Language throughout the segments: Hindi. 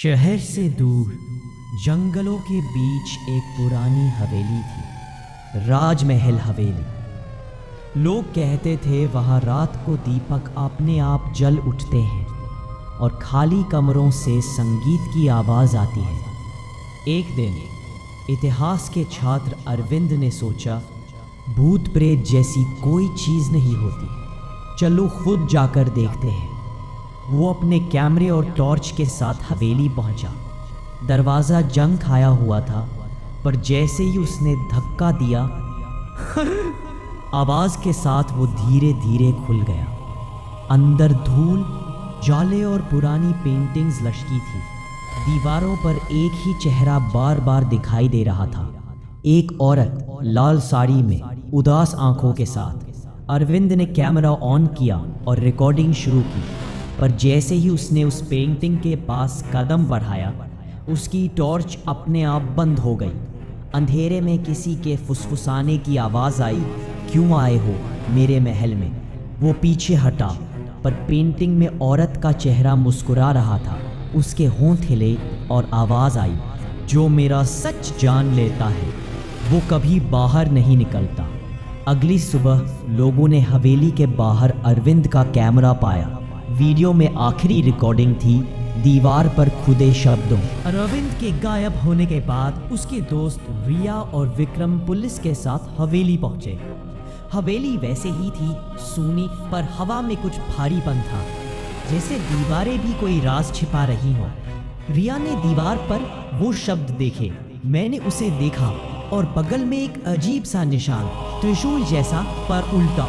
शहर से दूर जंगलों के बीच एक पुरानी हवेली थी, राजमहल हवेली। लोग कहते थे वहाँ रात को दीपक अपने आप जल उठते हैं और खाली कमरों से संगीत की आवाज़ आती है। एक दिन इतिहास के छात्र अरविंद ने सोचा, भूत प्रेत जैसी कोई चीज़ नहीं होती, चलो खुद जाकर देखते हैं। वो अपने कैमरे और टॉर्च के साथ हवेली पहुंचा। दरवाज़ा जंग खाया हुआ था, पर जैसे ही उसने धक्का दिया आवाज़ के साथ वो धीरे धीरे खुल गया। अंदर धूल, जाले और पुरानी पेंटिंग्स लटकी थी। दीवारों पर एक ही चेहरा बार बार दिखाई दे रहा था, एक औरत लाल साड़ी में, उदास आंखों के साथ। अरविंद ने कैमरा ऑन किया और रिकॉर्डिंग शुरू की, पर जैसे ही उसने उस पेंटिंग के पास कदम बढ़ाया, उसकी टॉर्च अपने आप बंद हो गई। अंधेरे में किसी के फुसफुसाने की आवाज़ आई, क्यों आए हो मेरे महल में? वो पीछे हटा, पर पेंटिंग में औरत का चेहरा मुस्कुरा रहा था। उसके होंठ हिले और आवाज़ आई, जो मेरा सच जान लेता है वो कभी बाहर नहीं निकलता। अगली सुबह लोगों ने हवेली के बाहर अरविंद का कैमरा पाया। वीडियो में आखिरी रिकॉर्डिंग थी, दीवार पर खुदे शब्दों। अरविंद के गायब होने के बाद उसके दोस्त रिया और विक्रम पुलिस के साथ हवेली पहुंचे। हवेली वैसे ही थी, सूनी, पर हवा में कुछ भारीपन था, जैसे दीवारें भी कोई राज छिपा रही हो। रिया ने दीवार पर वो शब्द देखे, मैंने उसे देखा, और बगल में एक अजीब सा निशान, त्रिशूल जैसा पर उल्टा।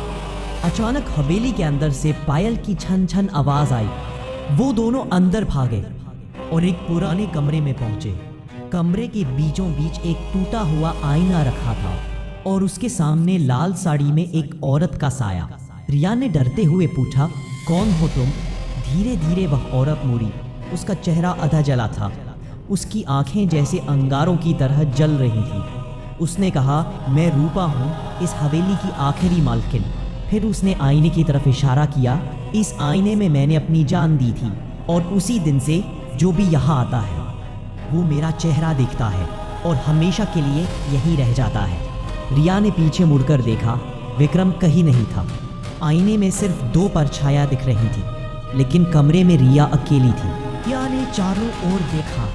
अचानक हवेली के अंदर से पायल की छन छन आवाज आई। वो दोनों अंदर भागे और एक पुराने कमरे में पहुंचे। कमरे के बीचों बीच एक टूटा हुआ आईना रखा था और उसके सामने लाल साड़ी में एक औरत का साया। रिया ने डरते हुए पूछा, कौन हो तुम? धीरे धीरे वह औरत मुड़ी। उसका चेहरा आधा जला था, उसकी आंखें जैसे अंगारों की तरह जल रही थी। उसने कहा, मैं रूपा हूँ, इस हवेली की आखिरी मालकिन। फिर उसने आईने की तरफ इशारा किया, इस आईने में मैंने अपनी जान दी थी, और उसी दिन से जो भी यहाँ आता है वो मेरा चेहरा देखता है और हमेशा के लिए यहीं रह जाता है। रिया ने पीछे मुड़कर देखा, विक्रम कहीं नहीं था। आईने में सिर्फ दो परछाइयाँ दिख रही थी, लेकिन कमरे में रिया अकेली थी। रिया ने चारों ओर देखा,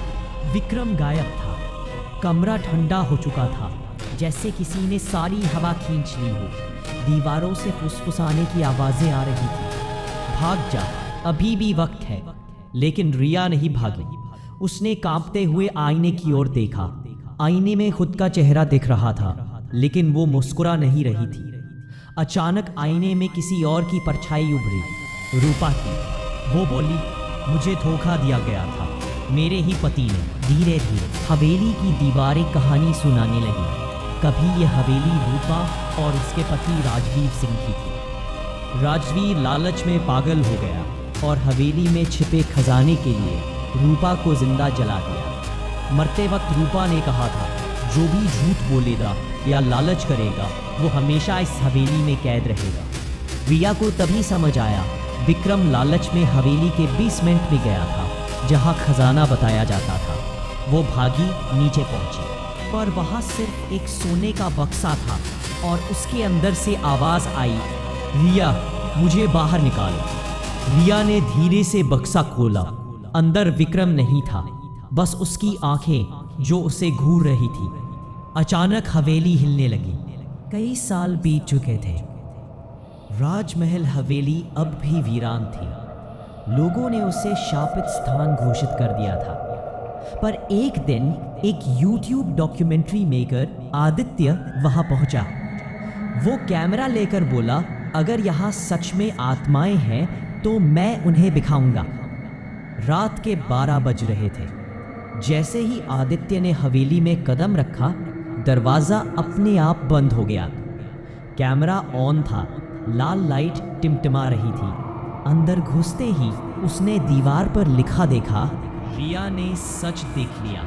विक्रम गायब था। कमरा ठंडा हो चुका था, जैसे किसी ने सारी हवा खींच ली हो। दीवारों से फुसफुसाने की आवाजें आ रही थी, भाग जा, अभी भी वक्त है। लेकिन रिया नहीं भागी। उसने कांपते हुए आईने की ओर देखा। आईने में खुद का चेहरा दिख रहा था, लेकिन वो मुस्कुरा नहीं रही थी। अचानक आईने में किसी और की परछाई उभरी, रूपा की। वो बोली, मुझे धोखा दिया गया था मेरे ही पति ने। धीरे धीरे हवेली की दीवारें कहानी सुनाने लगी। कभी ये हवेली रूपा और उसके पति राजवीर सिंह की थी। राजवीर लालच में पागल हो गया और हवेली में छिपे खजाने के लिए रूपा को जिंदा जला दिया। मरते वक्त रूपा ने कहा था, जो भी झूठ बोलेगा या लालच करेगा वो हमेशा इस हवेली में कैद रहेगा। रिया को तभी समझ आया, विक्रम लालच में हवेली के बेसमेंट में गया था, जहाँ खजाना बताया जाता था। वो भागी, नीचे पहुंची, पर वहाँ सिर्फ एक सोने का बक्सा था और उसके अंदर से आवाज़ आई, रिया मुझे बाहर निकालो। रिया ने धीरे से बक्सा खोला। अंदर विक्रम नहीं था, बस उसकी आंखें जो उसे घूर रही थी। अचानक हवेली हिलने लगी। कई साल बीत चुके थे। राजमहल हवेली अब भी वीरान थी। लोगों ने उसे शापित स्थान घोषित कर दिया था। पर एक दिन एक YouTube डॉक्यूमेंट्री मेकर आदित्य वहां पहुंचा। वो कैमरा लेकर बोला, अगर यहाँ सच में आत्माएं हैं तो मैं उन्हें दिखाऊंगा। रात के 12 बज रहे थे। जैसे ही आदित्य ने हवेली में कदम रखा, दरवाज़ा अपने आप बंद हो गया। कैमरा ऑन था, लाल लाइट टिमटिमा रही थी। अंदर घुसते ही उसने दीवार पर लिखा देखा, रिया ने सच देख लिया।